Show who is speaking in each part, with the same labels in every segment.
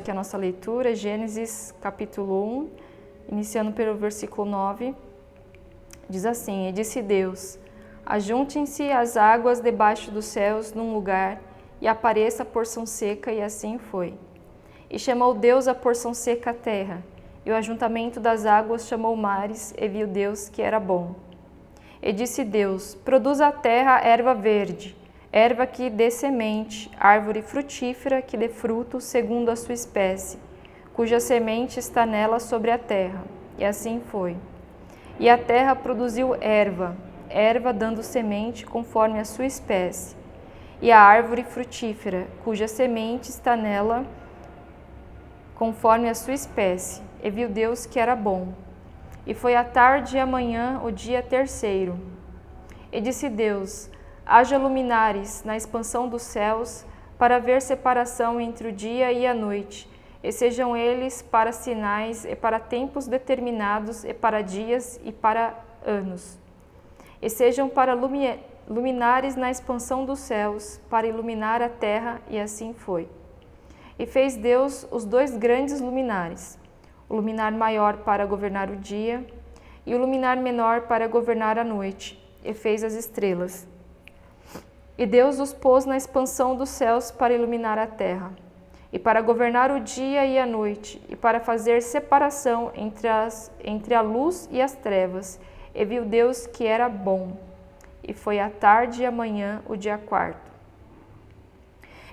Speaker 1: aqui a nossa leitura, Gênesis capítulo 1, iniciando pelo versículo 9, diz assim: E disse Deus: Ajuntem-se as águas debaixo dos céus num lugar, e apareça a porção seca, e assim foi. E chamou Deus a porção seca a terra, e o ajuntamento das águas chamou mares, e viu Deus que era bom. E disse Deus: Produza a terra erva verde, erva que dê semente, árvore frutífera que dê fruto segundo a sua espécie, cuja semente está nela sobre a terra. E assim foi. E a terra produziu erva, erva dando semente conforme a sua espécie, e a árvore frutífera, cuja semente está nela conforme a sua espécie. E viu Deus que era bom. E foi a tarde e a manhã o dia terceiro. E disse Deus: Haja luminares na expansão dos céus, para haver separação entre o dia e a noite, e sejam eles para sinais, e para tempos determinados, e para dias, e para anos. E sejam para luminares na expansão dos céus, para iluminar a terra, e assim foi. E fez Deus os dois grandes luminares, o luminar maior para governar o dia, e o luminar menor para governar a noite, e fez as estrelas. E Deus os pôs na expansão dos céus para iluminar a terra, e para governar o dia e a noite, e para fazer separação entre a luz e as trevas. E viu Deus que era bom. E foi a tarde e a manhã o dia quarto.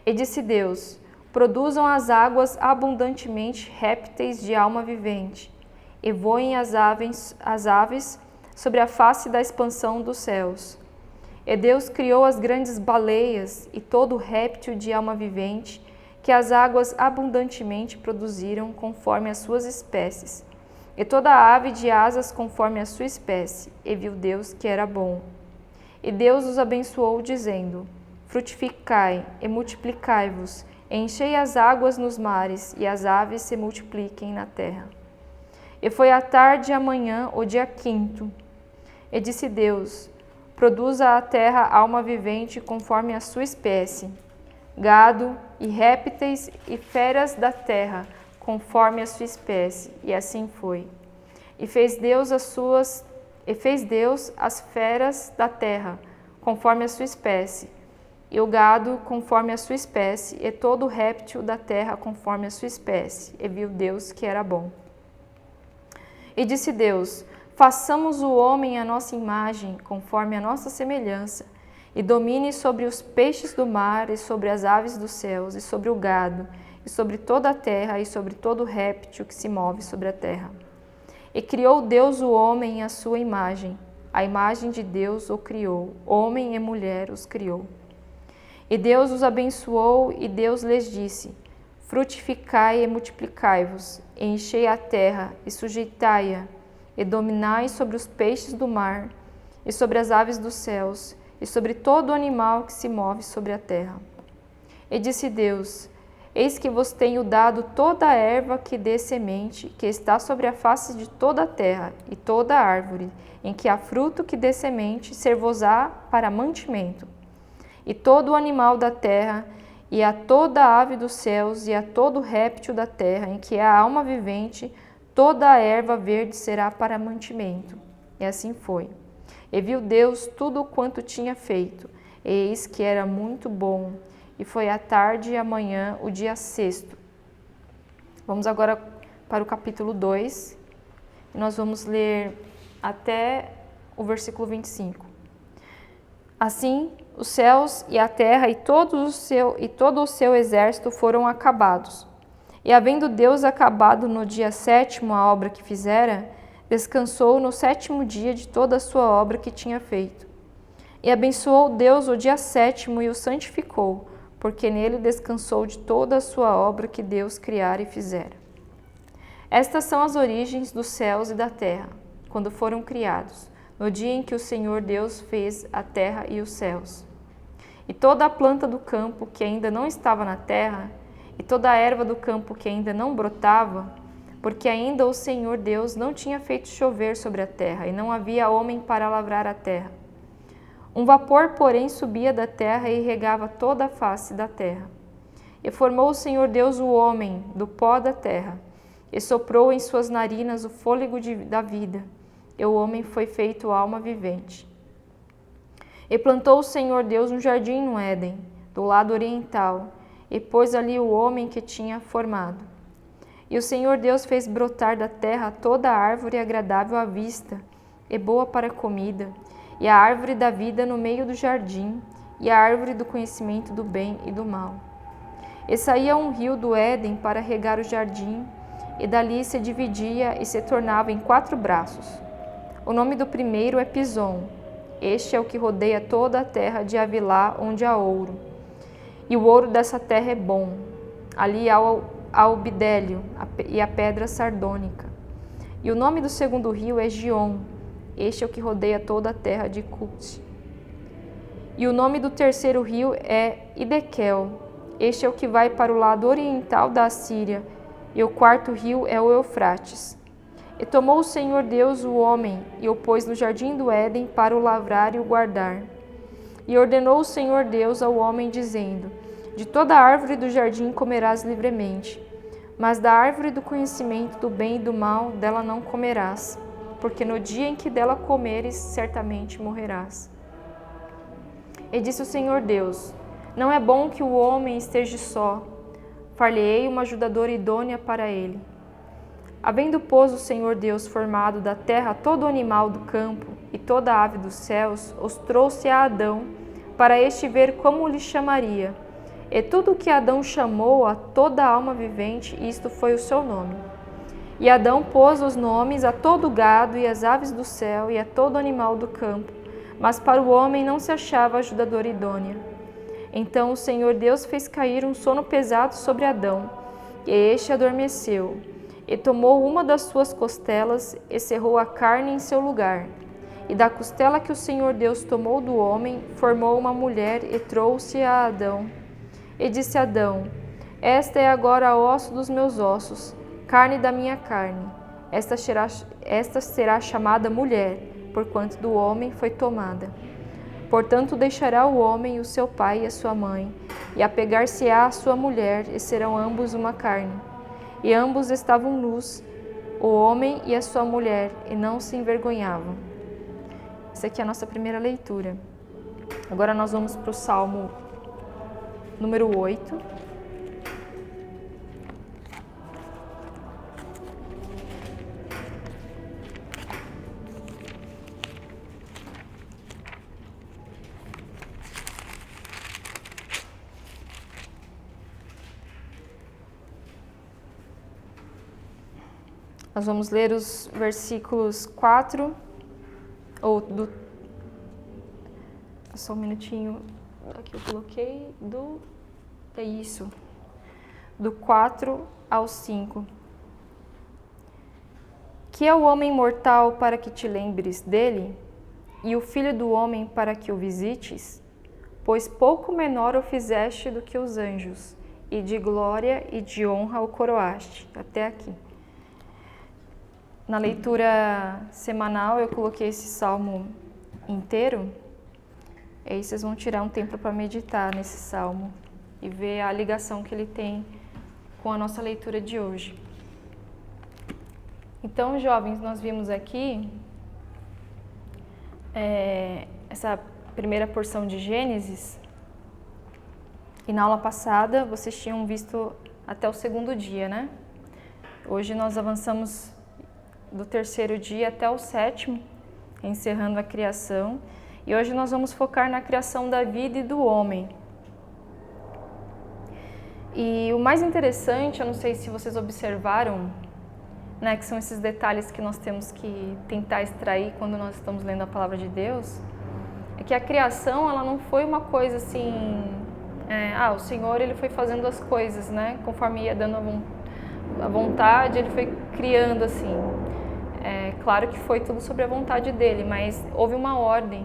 Speaker 1: E disse Deus: Produzam as águas abundantemente répteis de alma vivente, e voem as aves sobre a face da expansão dos céus. E Deus criou as grandes baleias e todo réptil de alma vivente, que as águas abundantemente produziram conforme as suas espécies, e toda ave de asas conforme a sua espécie. E viu Deus que era bom. E Deus os abençoou, dizendo: Frutificai e multiplicai-vos, enchei as águas nos mares, e as aves se multipliquem na terra. E foi a tarde e a manhã o dia quinto. E disse Deus: Produza a terra alma vivente conforme a sua espécie, gado e répteis e feras da terra conforme a sua espécie. E assim foi. E fez Deus as feras da terra conforme a sua espécie, e o gado conforme a sua espécie, e todo réptil da terra conforme a sua espécie. E viu Deus que era bom. E disse Deus: Façamos o homem à nossa imagem, conforme a nossa semelhança, e domine sobre os peixes do mar, e sobre as aves dos céus, e sobre o gado, e sobre toda a terra, e sobre todo réptil que se move sobre a terra. E criou Deus o homem à sua imagem, a imagem de Deus o criou, homem e mulher os criou. E Deus os abençoou, e Deus lhes disse: Frutificai e multiplicai-vos, e enchei a terra, e sujeitai-a, e dominai sobre os peixes do mar, e sobre as aves dos céus, e sobre todo animal que se move sobre a terra. E disse Deus: Eis que vos tenho dado toda a erva que dê semente, que está sobre a face de toda a terra, e toda a árvore, em que há fruto que dê semente, ser-vos-á para mantimento. E todo o animal da terra, e a toda a ave dos céus, e a todo réptil da terra, em que há alma vivente, toda a erva verde será para mantimento. E assim foi. E viu Deus tudo quanto tinha feito, e eis que era muito bom. E foi a tarde e a manhã o dia sexto. Vamos agora para o capítulo 2. Nós vamos ler até o versículo 25. Assim, os céus e a terra e todo o seu exército foram acabados. E havendo Deus acabado no dia sétimo a obra que fizera, descansou no sétimo dia de toda a sua obra que tinha feito. E abençoou Deus o dia sétimo e o santificou, porque nele descansou de toda a sua obra que Deus criara e fizera. Estas são as origens dos céus e da terra, quando foram criados, no dia em que o Senhor Deus fez a terra e os céus. E toda a planta do campo que ainda não estava na terra, e toda a erva do campo que ainda não brotava, porque ainda o Senhor Deus não tinha feito chover sobre a terra, e não havia homem para lavrar a terra. Um vapor, porém, subia da terra e regava toda a face da terra. E formou o Senhor Deus o homem do pó da terra, e soprou em suas narinas o fôlego da vida, e o homem foi feito alma vivente. E plantou o Senhor Deus um jardim no Éden, do lado oriental, e pôs ali o homem que tinha formado. E o Senhor Deus fez brotar da terra toda a árvore agradável à vista, e boa para a comida, e a árvore da vida no meio do jardim, e a árvore do conhecimento do bem e do mal. E saía um rio do Éden para regar o jardim, e dali se dividia e se tornava em 4 braços. O nome do primeiro é Pison. Este é o que rodeia toda a terra de Havilá, onde há ouro. E o ouro dessa terra é bom. Ali há o bidélio e a pedra sardônica. E o nome do segundo rio é Gion. Este é o que rodeia toda a terra de Cute. E o nome do terceiro rio é Idequel. Este é o que vai para o lado oriental da Assíria. E o quarto rio é o Eufrates. E tomou o Senhor Deus o homem e o pôs no jardim do Éden para o lavrar e o guardar. E ordenou o Senhor Deus ao homem, dizendo: De toda árvore do jardim comerás livremente, mas da árvore do conhecimento do bem e do mal dela não comerás, porque no dia em que dela comeres, certamente morrerás. E disse o Senhor Deus: Não é bom que o homem esteja só, far-lhe-ei uma ajudadora idônea para ele. Havendo, pois, o Senhor Deus formado da terra todo animal do campo e toda ave dos céus, os trouxe a Adão, para este ver como lhe chamaria. E tudo o que Adão chamou a toda alma vivente, isto foi o seu nome. E Adão pôs os nomes a todo o gado e às aves do céu e a todo animal do campo, mas para o homem não se achava ajudadora idônea. Então o Senhor Deus fez cair um sono pesado sobre Adão, e este adormeceu. E tomou uma das suas costelas e cerrou a carne em seu lugar. E da costela que o Senhor Deus tomou do homem, formou uma mulher e trouxe a Adão. E disse Adão: Esta é agora osso dos meus ossos, carne da minha carne. Esta será chamada mulher, porquanto do homem foi tomada. Portanto deixará o homem o seu pai e a sua mãe, e apegar-se-á à sua mulher, e serão ambos uma carne. E ambos estavam nus, o homem e a sua mulher, e não se envergonhavam. Essa aqui é a nossa primeira leitura. Agora nós vamos para o Salmo número 8. Nós vamos ler os versículos 4, só um minutinho, aqui eu coloquei, do 4 ao 5. Que é o homem mortal para que te lembres dele, e o filho do homem para que o visites? Pois pouco menor o fizeste do que os anjos, e de glória e de honra o coroaste. Até aqui. Na leitura semanal eu coloquei esse salmo inteiro, e aí vocês vão tirar um tempo para meditar nesse salmo e ver a ligação que ele tem com a nossa leitura de hoje. Então, jovens, nós vimos aqui essa primeira porção de Gênesis, e na aula passada vocês tinham visto até o segundo dia, né? Hoje nós avançamos do terceiro dia até o sétimo, encerrando a criação. E hoje nós vamos focar na criação da vida e do homem. E o mais interessante, eu não sei se vocês observaram, né, que são esses detalhes que nós temos que tentar extrair quando nós estamos lendo a palavra de Deus, é que a criação, ela não foi uma coisa assim, o Senhor, ele foi fazendo as coisas, né, conforme ia dando a vontade, ele foi criando assim. Claro que foi tudo sobre a vontade dele, mas houve uma ordem,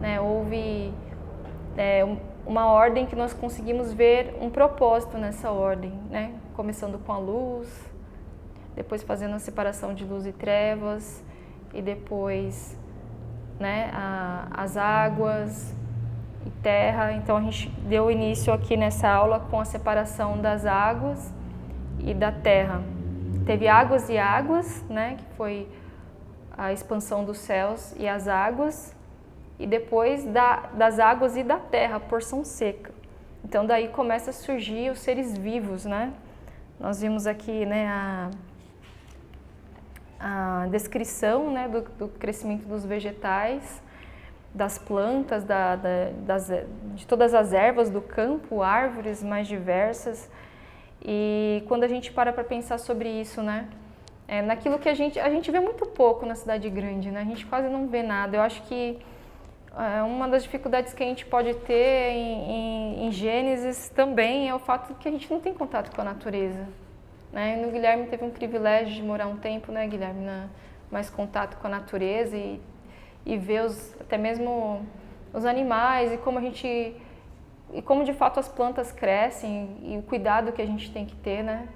Speaker 1: né? Houve uma ordem que nós conseguimos ver um propósito nessa ordem, né? Começando com a luz, depois fazendo a separação de luz e trevas, e depois, né, as águas, e terra. Então a gente deu início aqui nessa aula com a separação das águas e da terra. Teve águas e águas, né, que foi a expansão dos céus e as águas, e depois das águas e da terra, a porção seca. Então daí começa a surgir os seres vivos, né? Nós vimos aqui, né, a descrição, né, do crescimento dos vegetais, das plantas, de todas as ervas do campo, árvores mais diversas. E quando a gente para pensar sobre isso, né, naquilo que a gente vê muito pouco na cidade grande, né, a gente quase não vê nada. Eu acho que uma das dificuldades que a gente pode ter em Gênesis também é o fato de que a gente não tem contato com a natureza, né? E no Guilherme teve um privilégio de morar um tempo, né, Guilherme, mais contato com a natureza e ver até mesmo os animais e como de fato as plantas crescem e o cuidado que a gente tem que ter, né?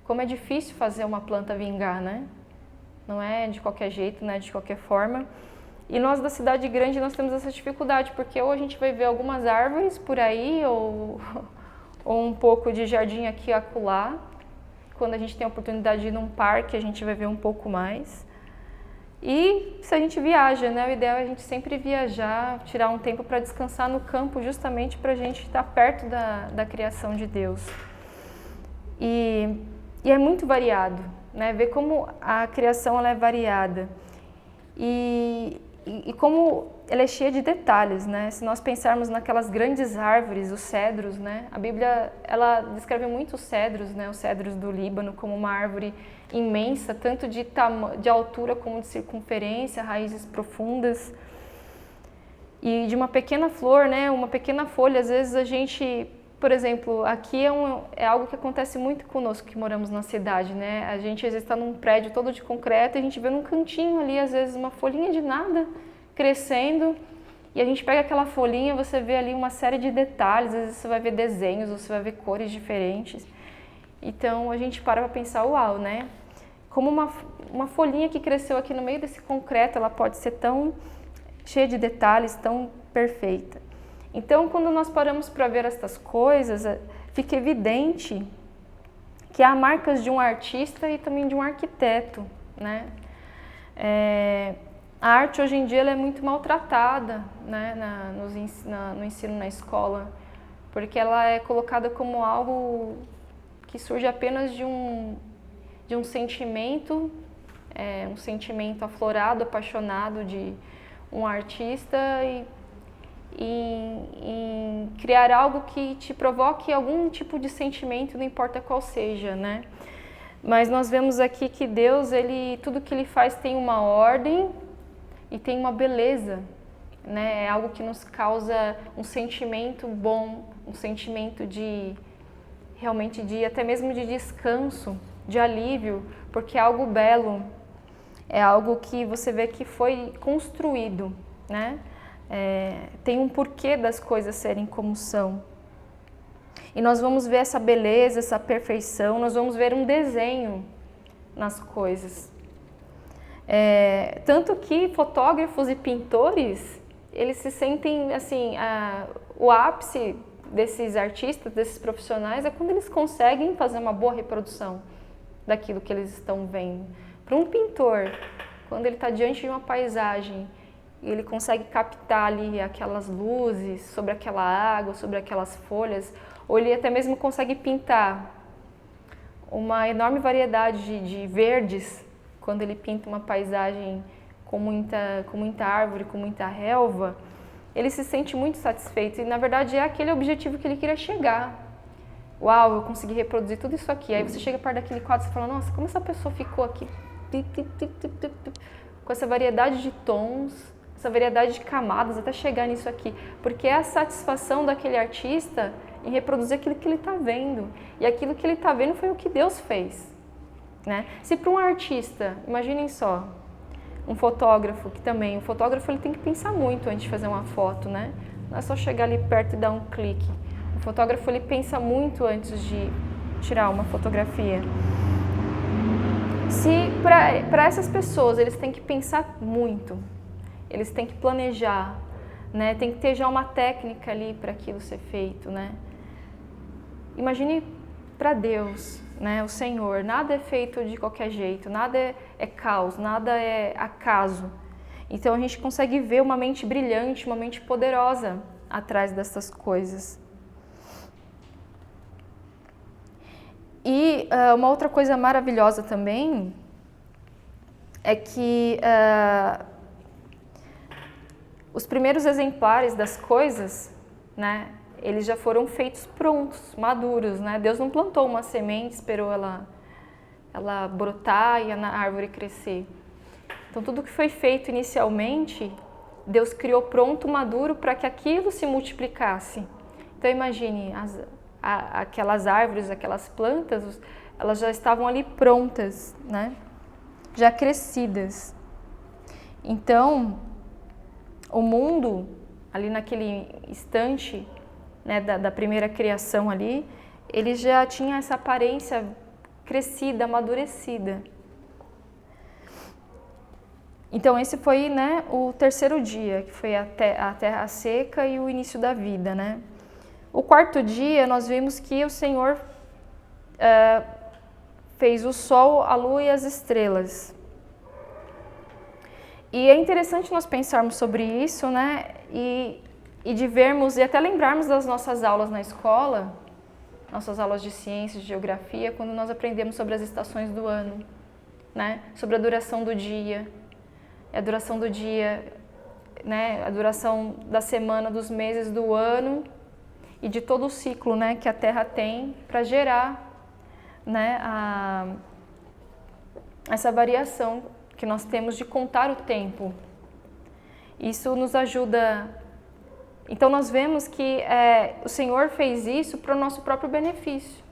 Speaker 1: Como é difícil fazer uma planta vingar, né? Não é de qualquer jeito, né? De qualquer forma. E nós da cidade grande nós temos essa dificuldade, porque ou a gente vai ver algumas árvores por aí, ou um pouco de jardim aqui e acolá. Quando a gente tem a oportunidade de ir num parque, a gente vai ver um pouco mais. E se a gente viaja, né? O ideal é a gente sempre viajar, tirar um tempo para descansar no campo, justamente para a gente estar perto da criação de Deus. E é muito variado, né? Ver como a criação ela é variada. E como ela é cheia de detalhes, né? Se nós pensarmos naquelas grandes árvores, os cedros, né? A Bíblia, ela descreve muito os cedros, né? Os cedros do Líbano como uma árvore imensa, tanto de altura como de circunferência, raízes profundas. E de uma pequena flor, né? Uma pequena folha, às vezes a gente, por exemplo, aqui é algo que acontece muito conosco que moramos na cidade, né? A gente às vezes está num prédio todo de concreto e a gente vê num cantinho ali, às vezes, uma folhinha de nada crescendo, e a gente pega aquela folhinha, você vê ali uma série de detalhes, às vezes você vai ver desenhos, você vai ver cores diferentes. Então a gente para pensar, uau, né? Como uma folhinha que cresceu aqui no meio desse concreto, ela pode ser tão cheia de detalhes, tão perfeita. Então, quando nós paramos para ver estas coisas, fica evidente que há marcas de um artista e também de um arquiteto, né? A arte hoje em dia ela é muito maltratada, né, no ensino na escola, porque ela é colocada como algo que surge apenas de um sentimento, um sentimento aflorado, apaixonado de um artista e criar algo que te provoque algum tipo de sentimento, não importa qual seja, né? Mas nós vemos aqui que Deus, tudo que Ele faz tem uma ordem e tem uma beleza, né? É algo que nos causa um sentimento bom, um sentimento realmente até mesmo de descanso, de alívio, porque é algo belo, é algo que você vê que foi construído, né? Tem um porquê das coisas serem como são. E nós vamos ver essa beleza, essa perfeição, nós vamos ver um desenho nas coisas. Tanto que fotógrafos e pintores, eles se sentem assim, o ápice desses artistas, desses profissionais, é quando eles conseguem fazer uma boa reprodução daquilo que eles estão vendo. Para um pintor, quando ele está diante de uma paisagem e ele consegue captar ali aquelas luzes sobre aquela água, sobre aquelas folhas, ou ele até mesmo consegue pintar uma enorme variedade de verdes, quando ele pinta uma paisagem com muita árvore, com muita relva, ele se sente muito satisfeito e, na verdade, é aquele objetivo que ele queria chegar. Uau, eu consegui reproduzir tudo isso aqui. Aí você chega perto daquele quadro e fala, nossa, como essa pessoa ficou aqui com essa variedade de tons, essa variedade de camadas até chegar nisso aqui. Porque é a satisfação daquele artista em reproduzir aquilo que ele está vendo. E aquilo que ele está vendo foi o que Deus fez. Né? Se para um artista, imaginem só, um fotógrafo o fotógrafo ele tem que pensar muito antes de fazer uma foto, né? Não é só chegar ali perto e dar um clique. O fotógrafo ele pensa muito antes de tirar uma fotografia. Se para essas pessoas eles têm que pensar muito, eles têm que planejar, né? Tem que ter já uma técnica ali para aquilo ser feito, né? Imagine para Deus, né? O Senhor, nada é feito de qualquer jeito, nada é caos, nada é acaso. Então a gente consegue ver uma mente brilhante, uma mente poderosa atrás dessas coisas. E uma outra coisa maravilhosa também é que os primeiros exemplares das coisas, né, eles já foram feitos prontos, maduros, né? Deus não plantou uma semente, esperou ela brotar e a árvore crescer. Então tudo que foi feito inicialmente, Deus criou pronto, maduro, para que aquilo se multiplicasse. Então imagine, aquelas árvores, aquelas plantas, elas já estavam ali prontas, né? Já crescidas. Então, o mundo, ali naquele instante, né, da primeira criação ali, ele já tinha essa aparência crescida, amadurecida. Então esse foi, né, o terceiro dia, que foi a terra seca e o início da vida, né? O quarto dia nós vimos que o Senhor fez o sol, a lua e as estrelas. E é interessante nós pensarmos sobre isso, né? E de vermos e até lembrarmos das nossas aulas na escola, nossas aulas de ciências, de geografia, quando nós aprendemos sobre as estações do ano, né? Sobre a duração do dia. A duração do dia, né? A duração da semana, dos meses, do ano e de todo o ciclo, né, que a Terra tem para gerar, né, essa variação que nós temos de contar o tempo. Isso nos ajuda. Então nós vemos que o Senhor fez isso para o nosso próprio benefício,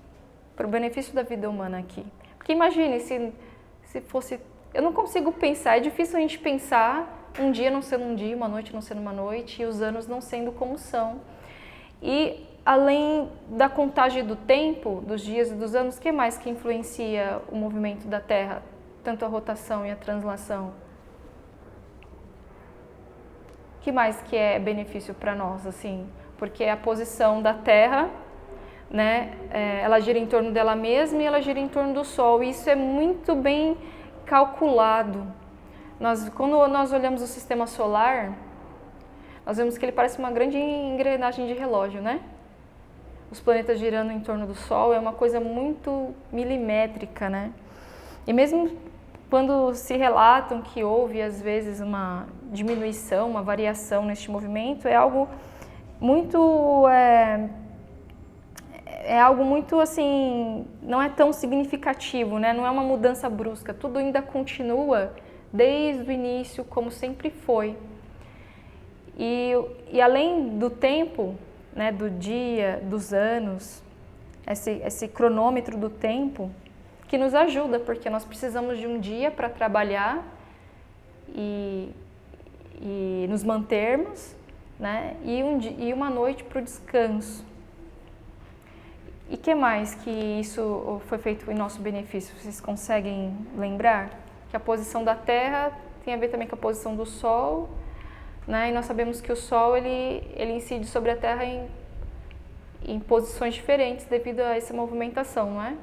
Speaker 1: para o benefício da vida humana aqui. Porque imagine se fosse... Eu não consigo pensar, é difícil a gente pensar um dia não sendo um dia, uma noite não sendo uma noite e os anos não sendo como são. E além da contagem do tempo, dos dias e dos anos, o que mais que influencia o movimento da Terra, tanto a rotação e a translação? O que mais que é benefício para nós, assim? Porque a posição da Terra, né, ela gira em torno dela mesma e ela gira em torno do Sol. E isso é muito bem calculado. Quando nós olhamos o sistema solar, nós vemos que ele parece uma grande engrenagem de relógio, né? Os planetas girando em torno do Sol é uma coisa muito milimétrica, né? E mesmo quando se relatam que houve, às vezes, uma diminuição, uma variação neste movimento, é algo muito... É algo muito, assim, não é tão significativo, né? Não é uma mudança brusca, tudo ainda continua desde o início, como sempre foi. E além do tempo, né, do dia, dos anos, esse cronômetro do tempo, que nos ajuda, porque nós precisamos de um dia para trabalhar e nos mantermos, né, e uma noite para o descanso. E que mais que isso foi feito em nosso benefício? Vocês conseguem lembrar? Que a posição da Terra tem a ver também com a posição do Sol, né? E nós sabemos que o Sol ele incide sobre a Terra em posições diferentes devido a essa movimentação, não é?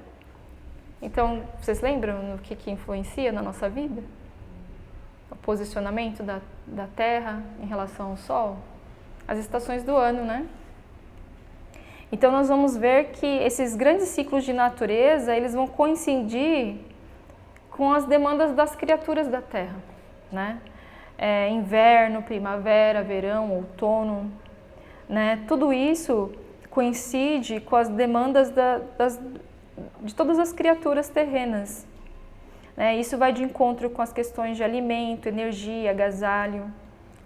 Speaker 1: Então, vocês lembram no que influencia na nossa vida? O posicionamento da Terra em relação ao Sol? As estações do ano, né? Então nós vamos ver que esses grandes ciclos de natureza, eles vão coincidir com as demandas das criaturas da Terra, né? Inverno, primavera, verão, outono, né? Tudo isso coincide com as demandas de todas as criaturas terrenas, né? Isso vai de encontro com as questões de alimento, energia, agasalho,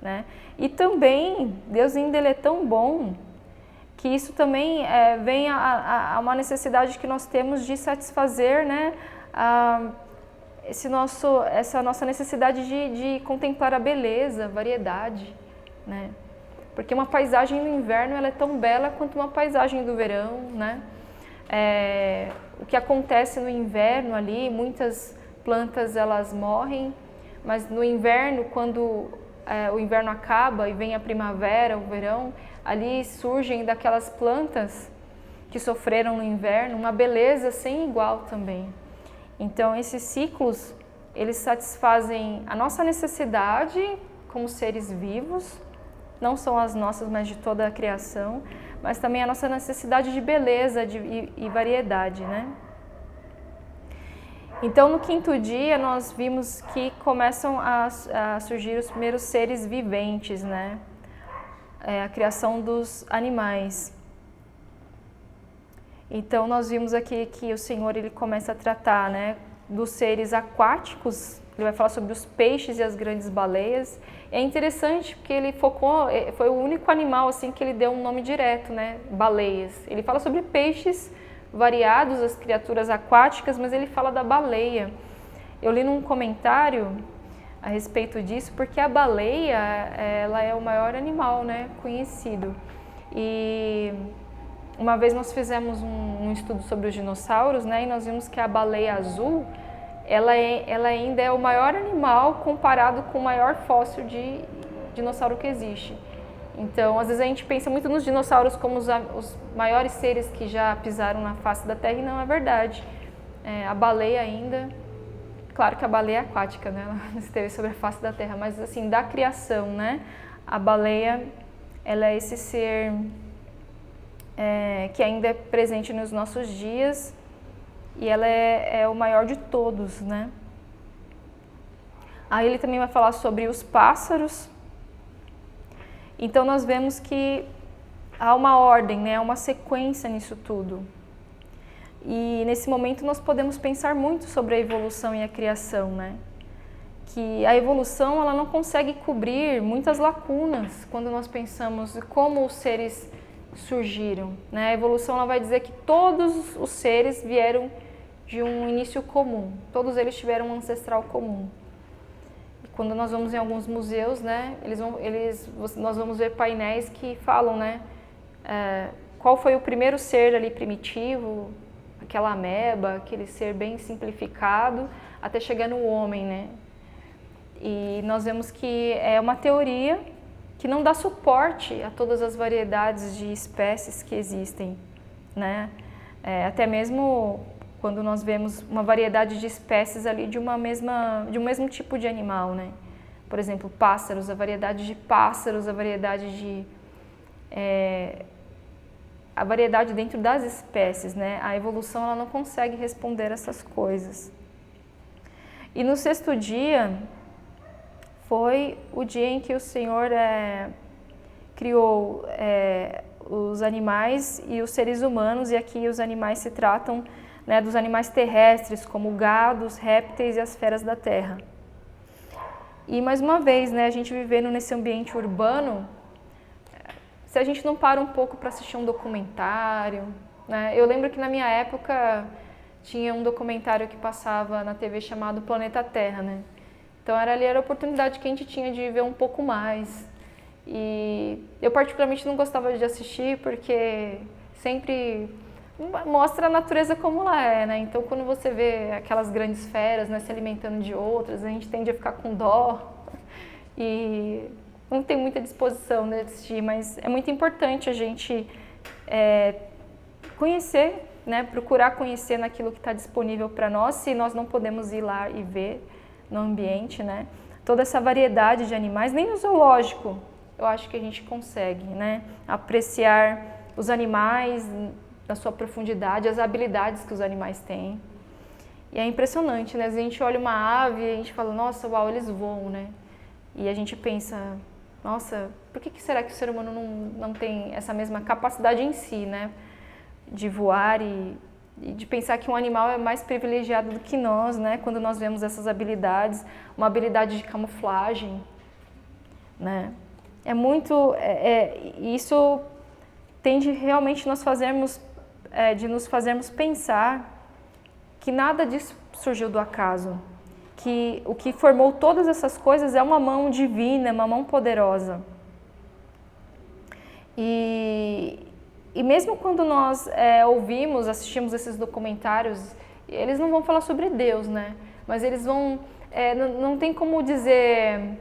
Speaker 1: né? E também, Deus ainda ele é tão bom que isso também vem a uma necessidade que nós temos de satisfazer, né, essa nossa necessidade de contemplar a beleza, a variedade, né? Porque uma paisagem no inverno ela é tão bela quanto uma paisagem do verão, né? O que acontece no inverno ali, muitas plantas elas morrem, mas no inverno, quando o inverno acaba e vem a primavera, o verão, ali surgem daquelas plantas que sofreram no inverno uma beleza sem igual também. Então esses ciclos, eles satisfazem a nossa necessidade como seres vivos, não só as nossas, mas de toda a criação, mas também a nossa necessidade de beleza e variedade, né? Então, no quinto dia, nós vimos que começam a surgir os primeiros seres viventes, né? A criação dos animais. Então, nós vimos aqui que o Senhor ele começa a tratar, né, dos seres aquáticos. Ele vai falar sobre os peixes e as grandes baleias. É interessante porque ele foi o único animal assim que ele deu um nome direto, né? Baleias. Ele fala sobre peixes variados, as criaturas aquáticas, mas ele fala da baleia. Eu li num comentário a respeito disso, porque a baleia, ela é o maior animal, né, conhecido. E uma vez nós fizemos um estudo sobre os dinossauros, né, e nós vimos que a baleia azul, ela ainda é o maior animal comparado com o maior fóssil de dinossauro que existe. Então, às vezes a gente pensa muito nos dinossauros como os maiores seres que já pisaram na face da Terra, e não é verdade. A baleia ainda, claro que a baleia é aquática, né? Ela não esteve sobre a face da Terra, mas assim, da criação, né? A baleia, ela é esse ser que ainda é presente nos nossos dias e ela é o maior de todos, né? Aí ele também vai falar sobre os pássaros. Então nós vemos que há uma ordem, né? Uma sequência nisso tudo. E nesse momento nós podemos pensar muito sobre a evolução e a criação, né? Que a evolução ela não consegue cobrir muitas lacunas quando nós pensamos como os seres surgiram, né? A evolução ela vai dizer que todos os seres vieram de um início comum, todos eles tiveram um ancestral comum. Quando nós vamos em alguns museus, né, nós vamos ver painéis que falam, né, qual foi o primeiro ser ali primitivo, aquela ameba, aquele ser bem simplificado, até chegar no homem, né. E nós vemos que é uma teoria que não dá suporte a todas as variedades de espécies que existem, né. Até mesmo quando nós vemos uma variedade de espécies ali de um mesmo tipo de animal, né? Por exemplo, pássaros, a variedade de pássaros, a variedade dentro das espécies, né? A evolução ela não consegue responder essas coisas. E no sexto dia foi o dia em que o Senhor criou os animais e os seres humanos, e aqui os animais se tratam, né, dos animais terrestres, como o gado, os répteis e as feras da terra. E mais uma vez, né, a gente vivendo nesse ambiente urbano, se a gente não para um pouco para assistir um documentário, né? Eu lembro que na minha época tinha um documentário que passava na TV chamado Planeta Terra, né? Então era a oportunidade que a gente tinha de ver um pouco mais. E eu particularmente não gostava de assistir porque sempre mostra a natureza como ela é, né? Então, quando você vê aquelas grandes feras, né, se alimentando de outras, a gente tende a ficar com dó e não tem muita disposição, né, de assistir, mas é muito importante a gente conhecer, né, procurar conhecer naquilo que está disponível para nós, se nós não podemos ir lá e ver no ambiente, né? Toda essa variedade de animais, nem no zoológico, eu acho que a gente consegue, né, apreciar os animais na sua profundidade, as habilidades que os animais têm. E é impressionante, né? A gente olha uma ave e a gente fala, nossa, uau, eles voam, né? E a gente pensa, nossa, por que será que o ser humano não tem essa mesma capacidade em si, né? De voar e de pensar que um animal é mais privilegiado do que nós, né? Quando nós vemos essas habilidades, uma habilidade de camuflagem, né? Isso tem de realmente de nos fazermos pensar que nada disso surgiu do acaso, que o que formou todas essas coisas é uma mão divina, uma mão poderosa. E mesmo quando nós assistimos esses documentários, eles não vão falar sobre Deus, né? Mas eles vão, não tem como dizer,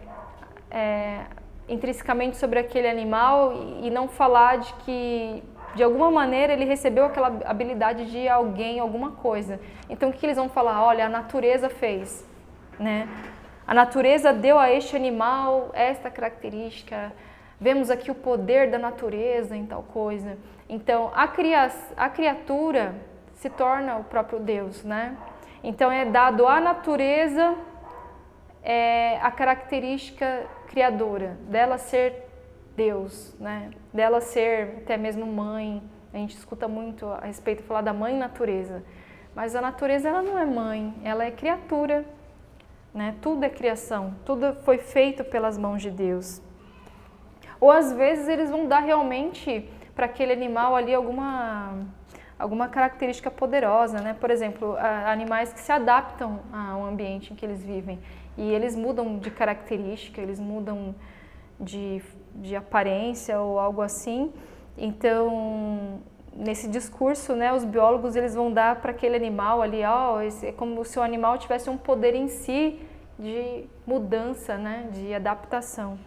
Speaker 1: intrinsecamente sobre aquele animal e não falar de que, de alguma maneira, ele recebeu aquela habilidade de alguém, alguma coisa. Então, o que eles vão falar? Olha, a natureza fez, né? A natureza deu a este animal esta característica, vemos aqui o poder da natureza em tal coisa. Então, a criatura se torna o próprio Deus, né? Então, é dado à natureza a característica criadora, dela ser Deus, né? Dela ser até mesmo mãe. A gente escuta muito a respeito de falar da mãe natureza, mas a natureza ela não é mãe, ela é criatura, né? Tudo é criação, tudo foi feito pelas mãos de Deus. Ou às vezes eles vão dar realmente para aquele animal ali alguma característica poderosa, né? Por exemplo, animais que se adaptam ao ambiente em que eles vivem e eles mudam de característica, eles mudam de aparência ou algo assim. Então, nesse discurso, né, os biólogos eles vão dar para aquele animal ali, é como se o animal tivesse um poder em si de mudança, né, de adaptação.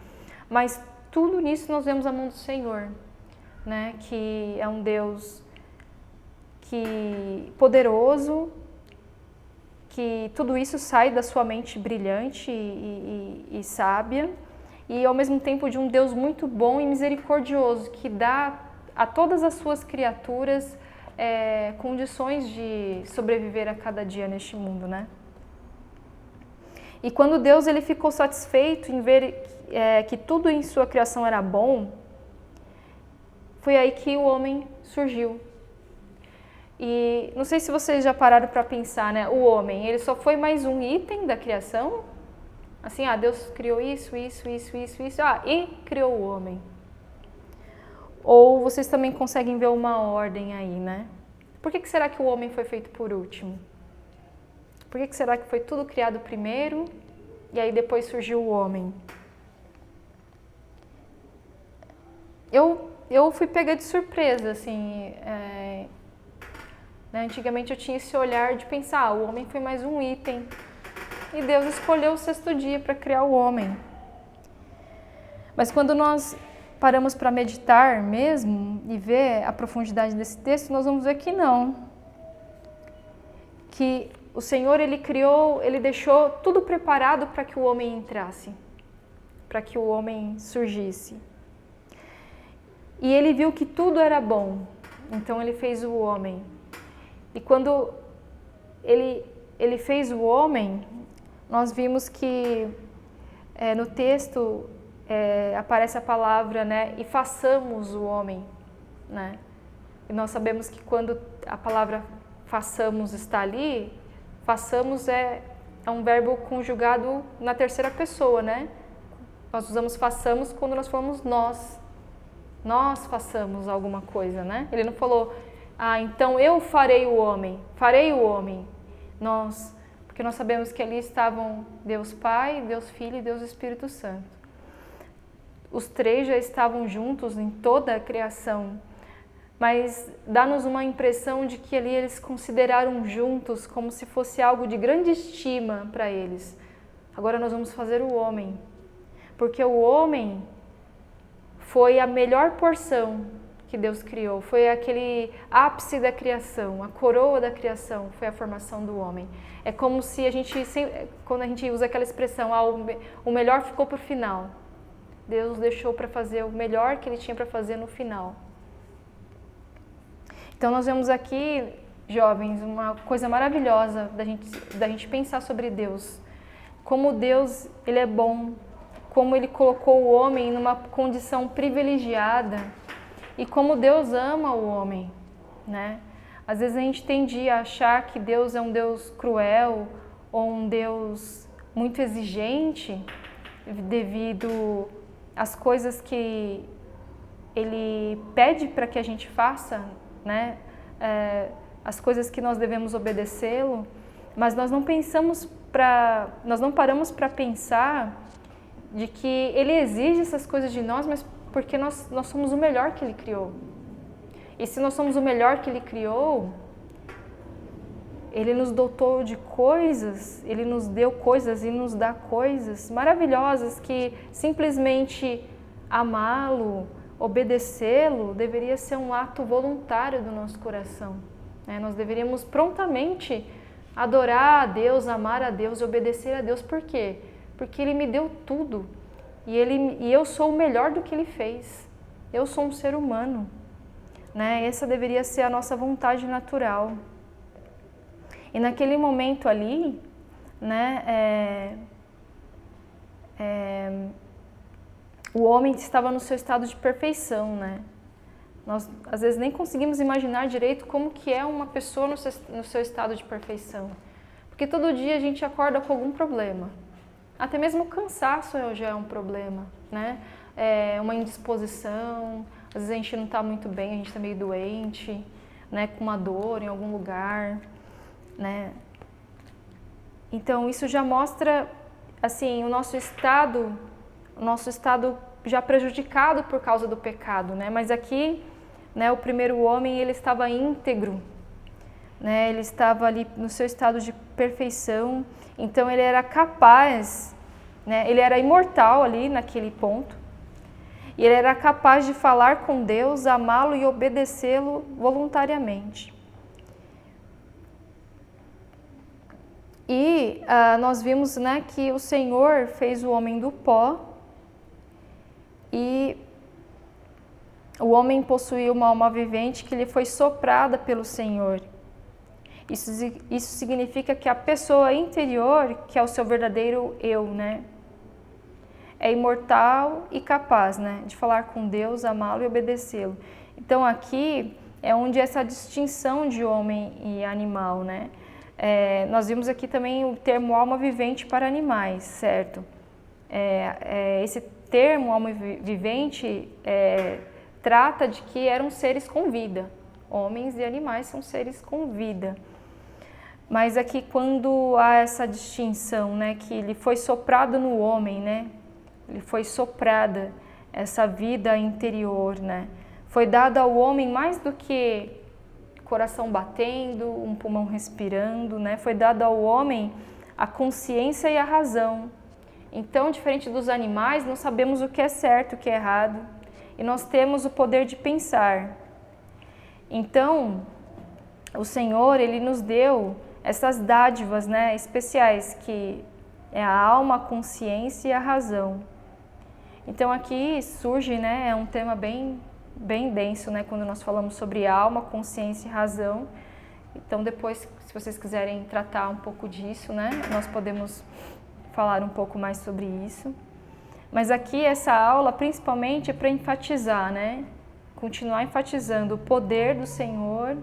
Speaker 1: Mas tudo nisso nós vemos a mão do Senhor, né, que é um Deus poderoso, que tudo isso sai da sua mente brilhante e sábia, e ao mesmo tempo de um Deus muito bom e misericordioso, que dá a todas as suas criaturas condições de sobreviver a cada dia neste mundo, né? E quando Deus ele ficou satisfeito em ver que tudo em sua criação era bom, foi aí que o homem surgiu. E não sei se vocês já pararam para pensar, né? O homem, ele só foi mais um item da criação? Assim, Deus criou isso, e criou o homem. Ou vocês também conseguem ver uma ordem aí, né? Por que será que o homem foi feito por último? Por que será que foi tudo criado primeiro e aí depois surgiu o homem? Eu fui pega de surpresa, assim. Né? Antigamente eu tinha esse olhar de pensar, o homem foi mais um item. E Deus escolheu o sexto dia para criar o homem. Mas quando nós paramos para meditar mesmo e ver a profundidade desse texto, nós vamos ver que não. Que o Senhor, ele criou, ele deixou tudo preparado para que o homem entrasse, para que o homem surgisse. E ele viu que tudo era bom, então ele fez o homem. E quando ele fez o homem, nós vimos que no texto aparece a palavra, né, e façamos o homem, né? E nós sabemos que quando a palavra façamos está ali, façamos é um verbo conjugado na terceira pessoa, né? Nós usamos façamos quando nós formos nós façamos alguma coisa, né? Ele não falou, então eu farei o homem, porque nós sabemos que ali estavam Deus Pai, Deus Filho e Deus Espírito Santo. Os três já estavam juntos em toda a criação, mas dá-nos uma impressão de que ali eles consideraram juntos como se fosse algo de grande estima para eles. Agora nós vamos fazer o homem, porque o homem foi a melhor porção que Deus criou, foi aquele ápice da criação, a coroa da criação, foi a formação do homem. É como se quando a gente usa aquela expressão, o melhor ficou para o final. Deus deixou para fazer o melhor que Ele tinha para fazer no final. Então nós vemos aqui, jovens, uma coisa maravilhosa da gente pensar sobre Deus. Como Deus, Ele é bom, como Ele colocou o homem numa condição privilegiada e como Deus ama o homem, né? Às vezes a gente tende a achar que Deus é um Deus cruel ou um Deus muito exigente devido às coisas que Ele pede para que a gente faça, né? As coisas que nós devemos obedecê-lo, mas nós não paramos para pensar de que Ele exige essas coisas de nós, mas porque nós somos o melhor que Ele criou. E se nós somos o melhor que Ele criou, Ele nos dotou de coisas, Ele nos deu coisas e nos dá coisas maravilhosas que simplesmente amá-lo, obedecê-lo, deveria ser um ato voluntário do nosso coração. Nós deveríamos prontamente adorar a Deus, amar a Deus, obedecer a Deus. Por quê? Porque Ele me deu tudo e eu sou o melhor do que Ele fez. Eu sou um ser humano. Essa deveria ser a nossa vontade natural. E naquele momento ali, o homem estava no seu estado de perfeição, Nós, às vezes, nem conseguimos imaginar direito como que é uma pessoa no seu estado de perfeição. Porque todo dia a gente acorda com algum problema. Até mesmo o cansaço já é um problema, uma indisposição, às vezes a gente não está muito bem, a gente está meio doente, com uma dor em algum lugar, Então, isso já mostra, assim, o nosso estado já prejudicado por causa do pecado, Mas aqui, o primeiro homem, ele estava íntegro, Ele estava ali no seu estado de perfeição, então ele era capaz, ele era imortal ali naquele ponto, e ele era capaz de falar com Deus, amá-lo e obedecê-lo voluntariamente. E nós vimos que o Senhor fez o homem do pó e o homem possuía uma alma vivente que lhe foi soprada pelo Senhor. Isso significa que a pessoa interior, que é o seu verdadeiro eu, é imortal e capaz, de falar com Deus, amá-lo e obedecê-lo. Então aqui é onde essa distinção de homem e animal, nós vimos aqui também o termo alma vivente para animais, certo? Esse termo alma vivente trata de que eram seres com vida. Homens e animais são seres com vida. Mas aqui quando há essa distinção, que ele foi soprado no homem, ele foi soprada essa vida interior, Foi dada ao homem mais do que coração batendo, um pulmão respirando, Foi dado ao homem a consciência e a razão. Então, diferente dos animais, nós sabemos o que é certo, o que é errado, e nós temos o poder de pensar. Então, o Senhor, Ele nos deu essas dádivas, especiais, que é a alma, a consciência e a razão. Então, aqui surge, é um tema bem denso, quando nós falamos sobre alma, consciência e razão. Então, depois, se vocês quiserem tratar um pouco disso, nós podemos falar um pouco mais sobre isso. Mas aqui, essa aula, principalmente, é para enfatizar, continuar enfatizando o poder do Senhor,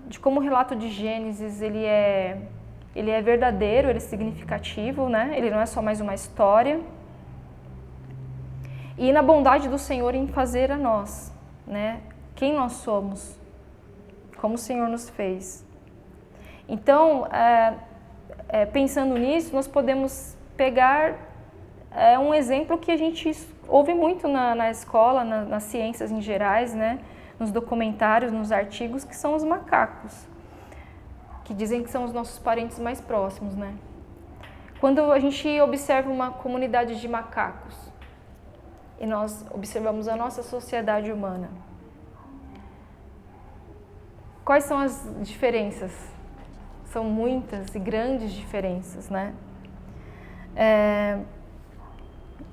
Speaker 1: de como o relato de Gênesis, ele é verdadeiro, ele é significativo, Ele não é só mais uma história. E na bondade do Senhor em fazer a nós, quem nós somos, como o Senhor nos fez. Então, pensando nisso, nós podemos pegar um exemplo que a gente ouve muito na escola, nas ciências em gerais, nos documentários, nos artigos, que são os macacos, que dizem que são os nossos parentes mais próximos, Quando a gente observa uma comunidade de macacos e nós observamos a nossa sociedade humana, quais são as diferenças? São muitas e grandes diferenças,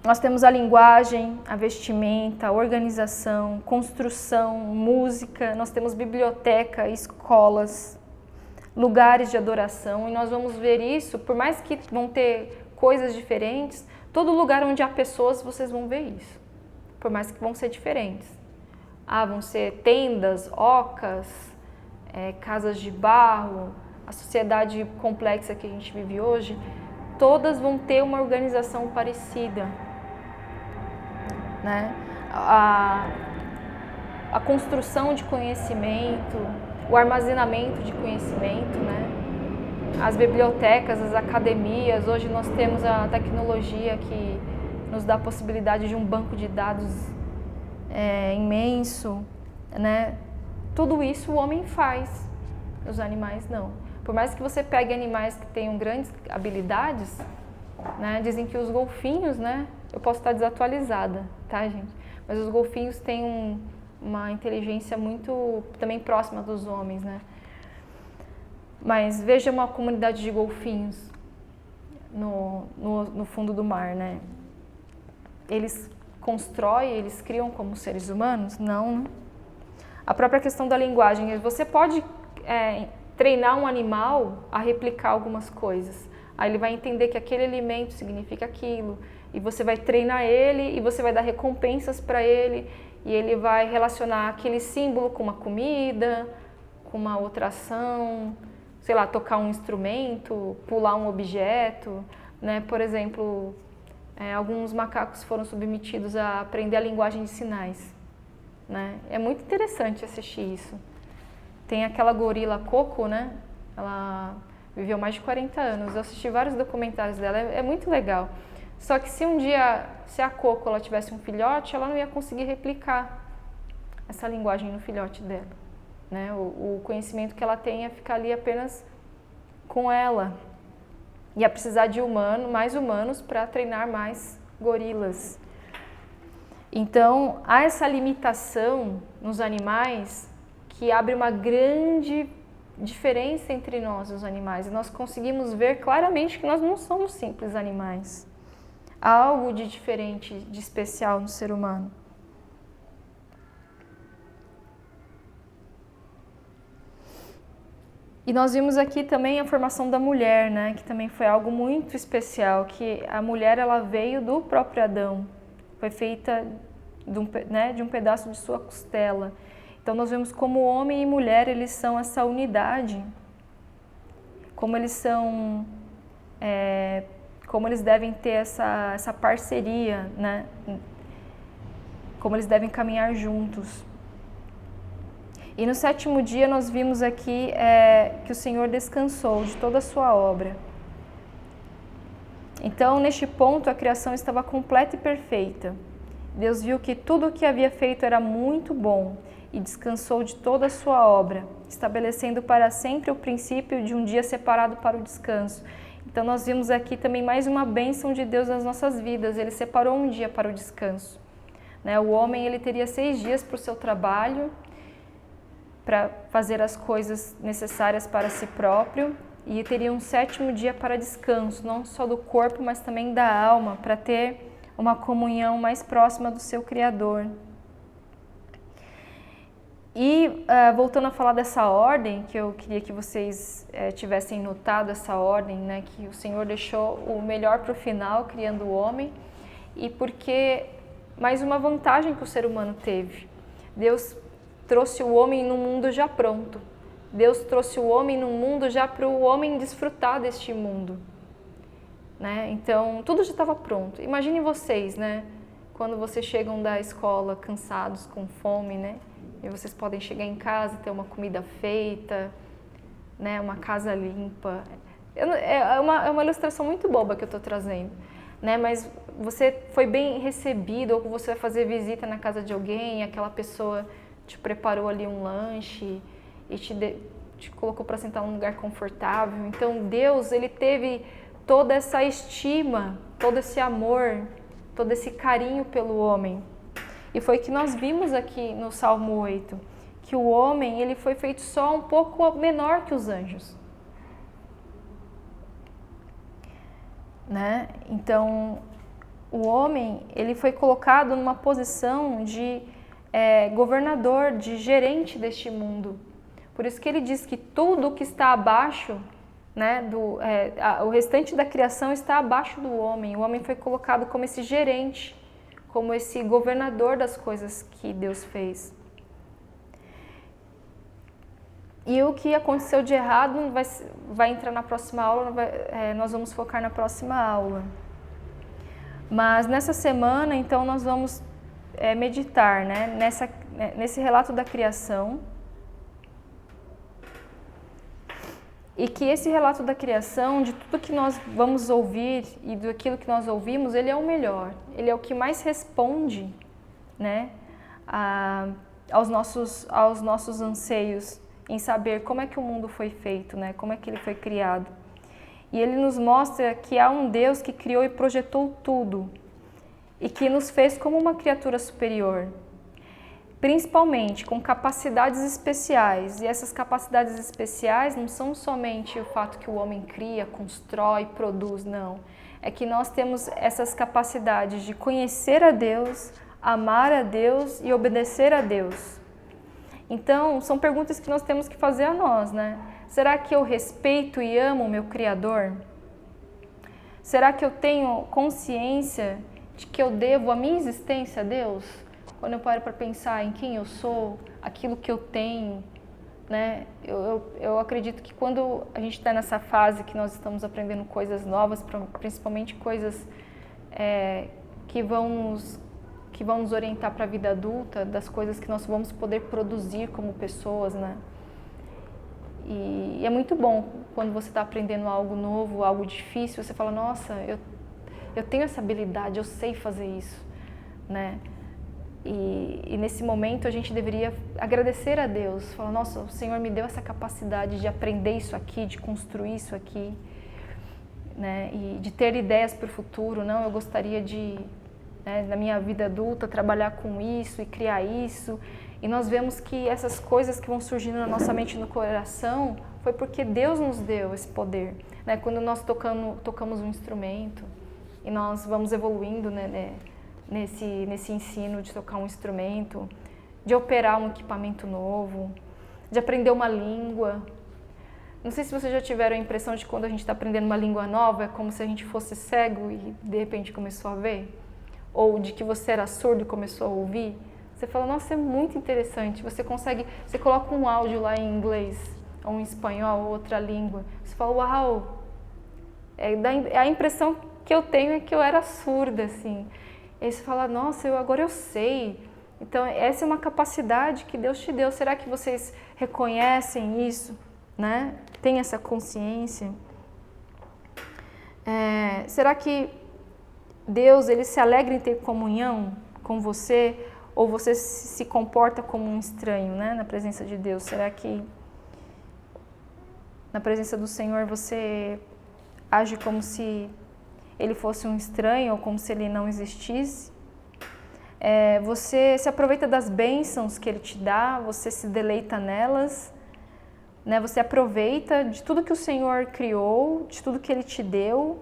Speaker 1: Nós temos a linguagem, a vestimenta, a organização, construção, música, nós temos biblioteca, escolas, lugares de adoração, e nós vamos ver isso, por mais que vão ter coisas diferentes, todo lugar onde há pessoas vocês vão ver isso, por mais que vão ser diferentes. Vão ser tendas, ocas, casas de barro, a sociedade complexa que a gente vive hoje, todas vão ter uma organização parecida, A construção de conhecimento, o armazenamento de conhecimento, As bibliotecas, as academias, hoje nós temos a tecnologia que nos dá a possibilidade de um banco de dados imenso, Tudo isso o homem faz. os animais não. Por mais que você pegue animais que tenham grandes habilidades, né, dizem que os golfinhos, né, eu posso estar desatualizada, tá, gente? Mas os golfinhos têm uma inteligência muito também próxima dos homens, né? Mas veja uma comunidade de golfinhos no fundo do mar, né? Eles constroem, eles criam como seres humanos? Não. A própria questão da linguagem, você pode treinar um animal a replicar algumas coisas. Aí ele vai entender que aquele alimento significa aquilo, e você vai treinar ele e você vai dar recompensas para ele, e ele vai relacionar aquele símbolo com uma comida, com uma outra ação, sei lá, tocar um instrumento, pular um objeto, né? Por exemplo, alguns macacos foram submetidos a aprender a linguagem de sinais, né? É muito interessante assistir isso. Tem aquela gorila Coco, né? Ela viveu mais de 40 anos. Eu assisti vários documentários dela, é muito legal. Só que se um dia, se a Coco ela tivesse um filhote, ela não ia conseguir replicar essa linguagem no filhote dela, né? O conhecimento que ela tem ia ficar ali apenas com ela. Ia precisar de mais humanos para treinar mais gorilas. Então, há essa limitação nos animais que abre uma grande diferença entre nós e os animais. E nós conseguimos ver claramente que nós não somos simples animais. Há algo de diferente, de especial no ser humano. E nós vimos aqui também a formação da mulher, né? Que também foi algo muito especial, que a mulher ela veio do próprio Adão, foi feita de um pedaço de sua costela. Então nós vemos como homem e mulher eles são essa unidade, como eles são, como eles devem ter essa parceria, né? Como eles devem caminhar juntos. E no 7º dia nós vimos aqui que o Senhor descansou de toda a sua obra. Então, neste ponto, a criação estava completa e perfeita. Deus viu que tudo o que havia feito era muito bom e descansou de toda a sua obra, estabelecendo para sempre o princípio de um dia separado para o descanso. Então, nós vimos aqui também mais uma bênção de Deus nas nossas vidas. Ele separou um dia para o descanso, né? O homem ele teria 6 dias para o seu trabalho, para fazer as coisas necessárias para si próprio, e teria um 7º dia para descanso, não só do corpo, mas também da alma, para ter uma comunhão mais próxima do seu Criador. E voltando a falar dessa ordem, que eu queria que vocês tivessem notado essa ordem, né, que o Senhor deixou o melhor para o final, criando o homem, e porque mais uma vantagem que o ser humano teve. Deus trouxe o homem num mundo já pronto. Deus trouxe o homem num mundo já para o homem desfrutar deste mundo, né? Então, tudo já estava pronto. Imaginem vocês, né? Quando vocês chegam da escola cansados, com fome, né? E vocês podem chegar em casa, ter uma comida feita, né? Uma casa limpa. É uma ilustração muito boba que eu estou trazendo, né? Mas você foi bem recebido, ou você vai fazer visita na casa de alguém, e aquela pessoa te preparou ali um lanche e te colocou para sentar num lugar confortável. Então Deus, ele teve toda essa estima, todo esse amor, todo esse carinho pelo homem. E foi que nós vimos aqui no Salmo 8, que o homem ele foi feito só um pouco menor que os anjos, né? Então o homem ele foi colocado numa posição de governador, de gerente deste mundo. Por isso que ele diz que tudo que está abaixo, né, o restante da criação está abaixo do homem. O homem foi colocado como esse gerente, como esse governador das coisas que Deus fez. E o que aconteceu de errado vai entrar na próxima aula, nós vamos focar na próxima aula. Mas nessa semana, então, nós vamos meditar, né, nesse relato da criação. E que esse relato da criação, de tudo que nós vamos ouvir e daquilo que nós ouvimos, ele é o melhor. Ele é o que mais responde, né, aos nossos anseios em saber como é que o mundo foi feito, né? Como é que ele foi criado. E ele nos mostra que há um Deus que criou e projetou tudo e que nos fez como uma criatura superior, principalmente com capacidades especiais. E essas capacidades especiais não são somente o fato que o homem cria, constrói, produz, não. É que nós temos essas capacidades de conhecer a Deus, amar a Deus e obedecer a Deus. Então, são perguntas que nós temos que fazer a nós, né? Será que eu respeito e amo o meu Criador? Será que eu tenho consciência de que eu devo a minha existência a Deus? Quando eu paro para pensar em quem eu sou, aquilo que eu tenho, né? Eu acredito que quando a gente está nessa fase que nós estamos aprendendo coisas novas, principalmente coisas que vão nos orientar para a vida adulta, das coisas que nós vamos poder produzir como pessoas, né? E é muito bom quando você está aprendendo algo novo, algo difícil, você fala, nossa, eu tenho essa habilidade, eu sei fazer isso, né? E nesse momento a gente deveria agradecer a Deus, falar, nossa, o Senhor me deu essa capacidade de aprender isso aqui, de construir isso aqui, né? E de ter ideias para o futuro. Não, eu gostaria de, na minha vida adulta, trabalhar com isso e criar isso. E nós vemos que essas coisas que vão surgindo na nossa mente e no coração foi porque Deus nos deu esse poder, né? Quando nós tocamos um instrumento e nós vamos evoluindo, né, nesse ensino de tocar um instrumento, de operar um equipamento novo, de aprender uma língua. Não sei se vocês já tiveram a impressão de que quando a gente está aprendendo uma língua nova é como se a gente fosse cego e de repente começou a ver, ou de que você era surdo e começou a ouvir. Você fala, nossa, é muito interessante. Você coloca um áudio lá em inglês, ou em espanhol, ou outra língua. Você fala, uau! A impressão que eu tenho é que eu era surda, assim. E aí você fala, nossa, agora eu sei. Então, essa é uma capacidade que Deus te deu. Será que vocês reconhecem isso, né? Tem essa consciência? Será que Deus, ele se alegra em ter comunhão com você? Ou você se comporta como um estranho, né, na presença de Deus? Será que na presença do Senhor você age como se ele fosse um estranho ou como se ele não existisse? Você se aproveita das bênçãos que ele te dá, você se deleita nelas, né? Você aproveita de tudo que o Senhor criou, de tudo que ele te deu,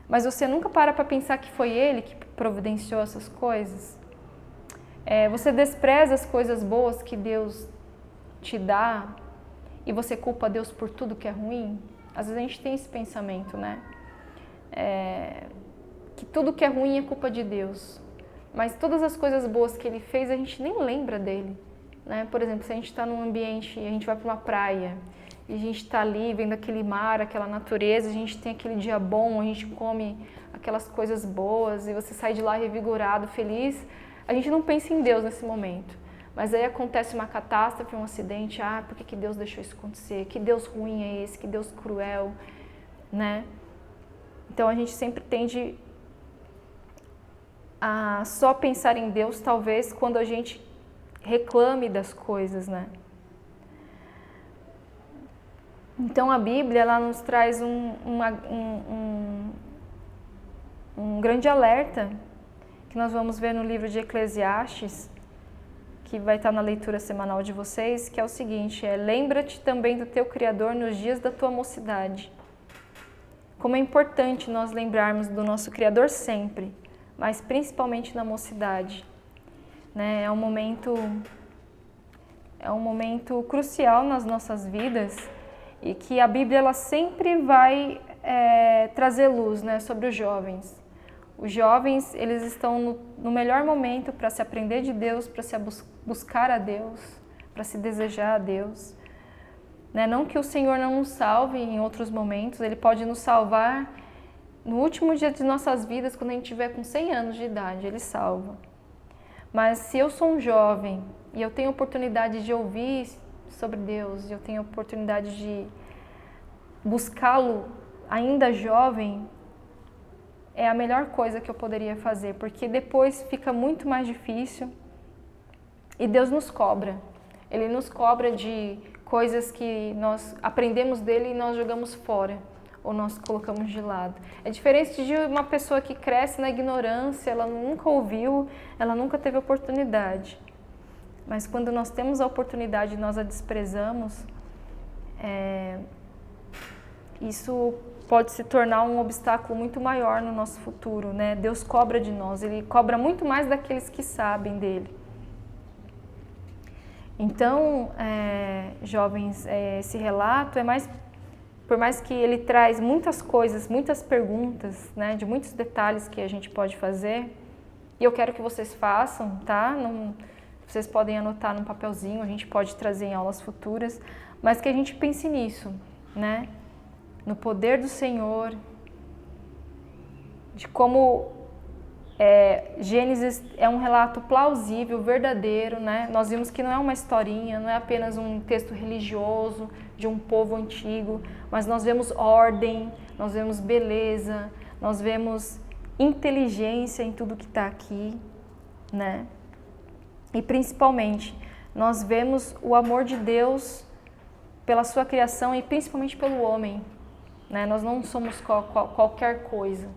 Speaker 1: mas você nunca para pensar que foi ele que providenciou essas coisas? Você despreza as coisas boas que Deus te dá e você culpa Deus por tudo que é ruim? Às vezes a gente tem esse pensamento, né? Que tudo que é ruim é culpa de Deus. Mas todas as coisas boas que Ele fez, a gente nem lembra dele, né? Por exemplo, se a gente está num ambiente, a gente vai para uma praia e a gente está ali vendo aquele mar, aquela natureza, a gente tem aquele dia bom, a gente come aquelas coisas boas e você sai de lá revigorado, feliz. A gente não pensa em Deus nesse momento, mas aí acontece uma catástrofe, um acidente, por que Deus deixou isso acontecer? Que Deus ruim é esse? Que Deus cruel, né? Então a gente sempre tende a só pensar em Deus, talvez, quando a gente reclame das coisas, né? Então a Bíblia, ela nos traz um grande alerta, que nós vamos ver no livro de Eclesiastes, que vai estar na leitura semanal de vocês, que é o seguinte, lembra-te também do teu Criador nos dias da tua mocidade. Como é importante nós lembrarmos do nosso Criador sempre, mas principalmente na mocidade, né? É um momento crucial nas nossas vidas e que a Bíblia ela sempre vai trazer luz, né, sobre os jovens. Os jovens, eles estão no melhor momento para se aprender de Deus, para se buscar a Deus, para se desejar a Deus. Né? Não que o Senhor não nos salve em outros momentos, Ele pode nos salvar no último dia de nossas vidas, quando a gente tiver com 100 anos de idade, Ele salva. Mas se eu sou um jovem e eu tenho oportunidade de ouvir sobre Deus, e eu tenho oportunidade de buscá-lo ainda jovem, é a melhor coisa que eu poderia fazer, porque depois fica muito mais difícil e Deus nos cobra. Ele nos cobra de coisas que nós aprendemos dele e nós jogamos fora, ou nós colocamos de lado. É diferente de uma pessoa que cresce na ignorância, ela nunca ouviu, ela nunca teve oportunidade. Mas quando nós temos a oportunidade e nós a desprezamos, isso pode se tornar um obstáculo muito maior no nosso futuro, né? Deus cobra de nós, Ele cobra muito mais daqueles que sabem dele. Então, jovens, esse relato por mais que ele traz muitas coisas, muitas perguntas, né, de muitos detalhes que a gente pode fazer, e eu quero que vocês façam, tá? Vocês podem anotar num papelzinho, a gente pode trazer em aulas futuras, mas que a gente pense nisso, né? No poder do Senhor, de como Gênesis é um relato plausível, verdadeiro, né? Nós vimos que não é uma historinha, não é apenas um texto religioso de um povo antigo, mas nós vemos ordem, nós vemos beleza, nós vemos inteligência em tudo que está aqui, né? E principalmente, nós vemos o amor de Deus pela sua criação e principalmente pelo homem, né? Nós não somos qualquer coisa,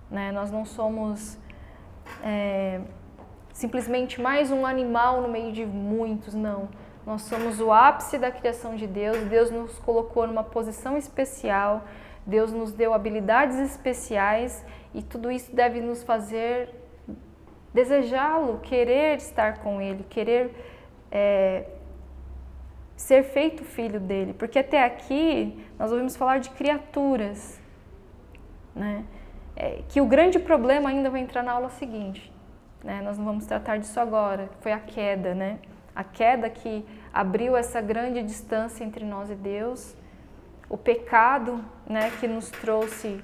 Speaker 1: né? Nós não somos simplesmente mais um animal no meio de muitos, não. Nós somos o ápice da criação de Deus, Deus nos colocou numa posição especial, Deus nos deu habilidades especiais e tudo isso deve nos fazer desejá-lo, querer estar com Ele, querer ser feito filho dele, porque até aqui nós ouvimos falar de criaturas, né? Que o grande problema ainda vai entrar na aula seguinte, né? Nós não vamos tratar disso agora, foi a queda, né? A queda que abriu essa grande distância entre nós e Deus, o pecado, né, que nos trouxe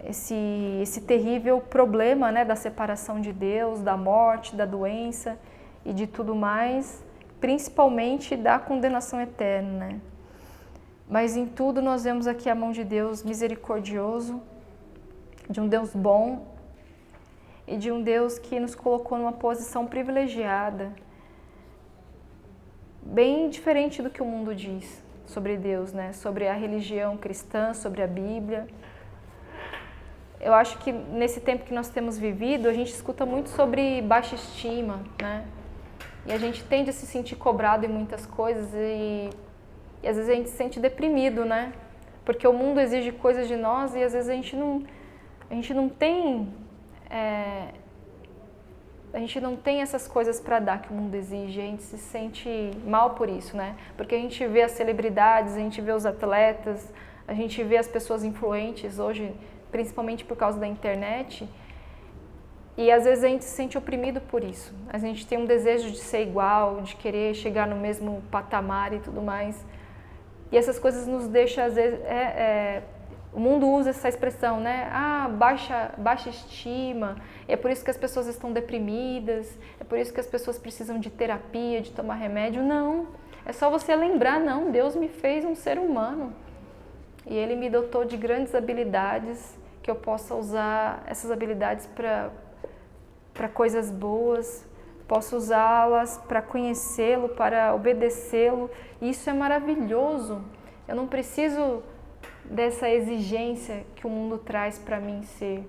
Speaker 1: esse terrível problema, né, da separação de Deus, da morte, da doença e de tudo mais, principalmente da condenação eterna, né? Mas em tudo nós vemos aqui a mão de Deus misericordioso, de um Deus bom e de um Deus que nos colocou numa posição privilegiada, bem diferente do que o mundo diz sobre Deus, né? Sobre a religião cristã, sobre a Bíblia. Eu acho que nesse tempo que nós temos vivido, a gente escuta muito sobre baixa estima, né? E a gente tende a se sentir cobrado em muitas coisas e às vezes a gente se sente deprimido, né? Porque o mundo exige coisas de nós e às vezes a gente não tem essas coisas para dar que o mundo exige, a gente se sente mal por isso, né? Porque a gente vê as celebridades, a gente vê os atletas, a gente vê as pessoas influentes hoje, principalmente por causa da internet, e às vezes a gente se sente oprimido por isso. A gente tem um desejo de ser igual, de querer chegar no mesmo patamar e tudo mais. E essas coisas nos deixam, às vezes, o mundo usa essa expressão, né? Baixa estima, é por isso que as pessoas estão deprimidas, é por isso que as pessoas precisam de terapia, de tomar remédio. Não, é só você lembrar, não, Deus me fez um ser humano e Ele me dotou de grandes habilidades, que eu possa usar essas habilidades para coisas boas, posso usá-las para conhecê-lo, para obedecê-lo, e isso é maravilhoso. Eu não preciso dessa exigência que o mundo traz para mim ser.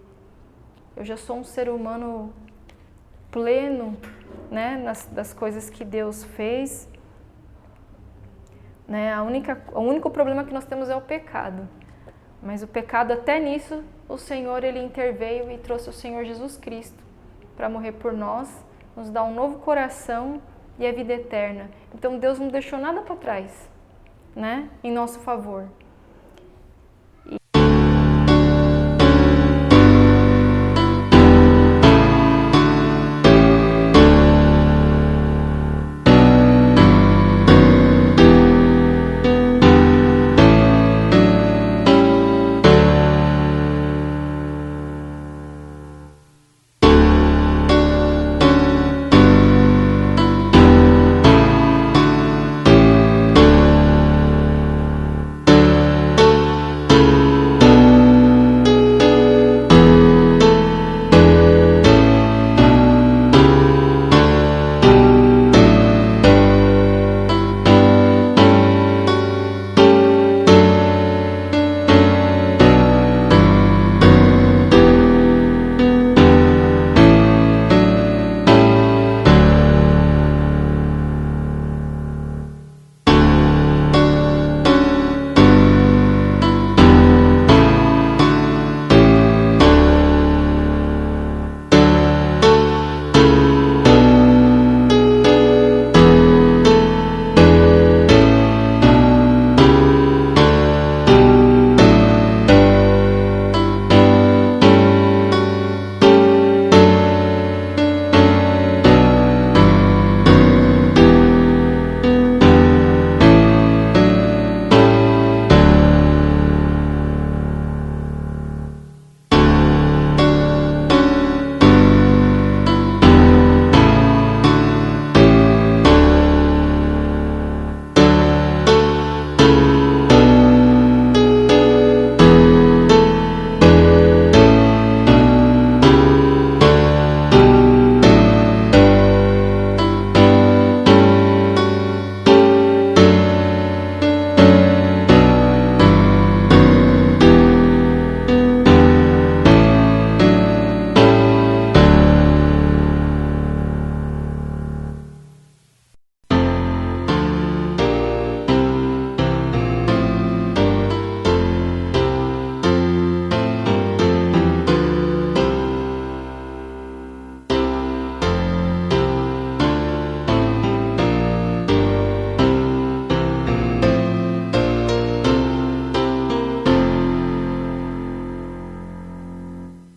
Speaker 1: Eu já sou um ser humano pleno, né, das coisas que Deus fez, né? O único problema que nós temos é o pecado. Mas o pecado, até nisso, o Senhor, Ele interveio e trouxe o Senhor Jesus Cristo para morrer por nós, nos dar um novo coração e a vida eterna. Então Deus não deixou nada para trás, né, em nosso favor.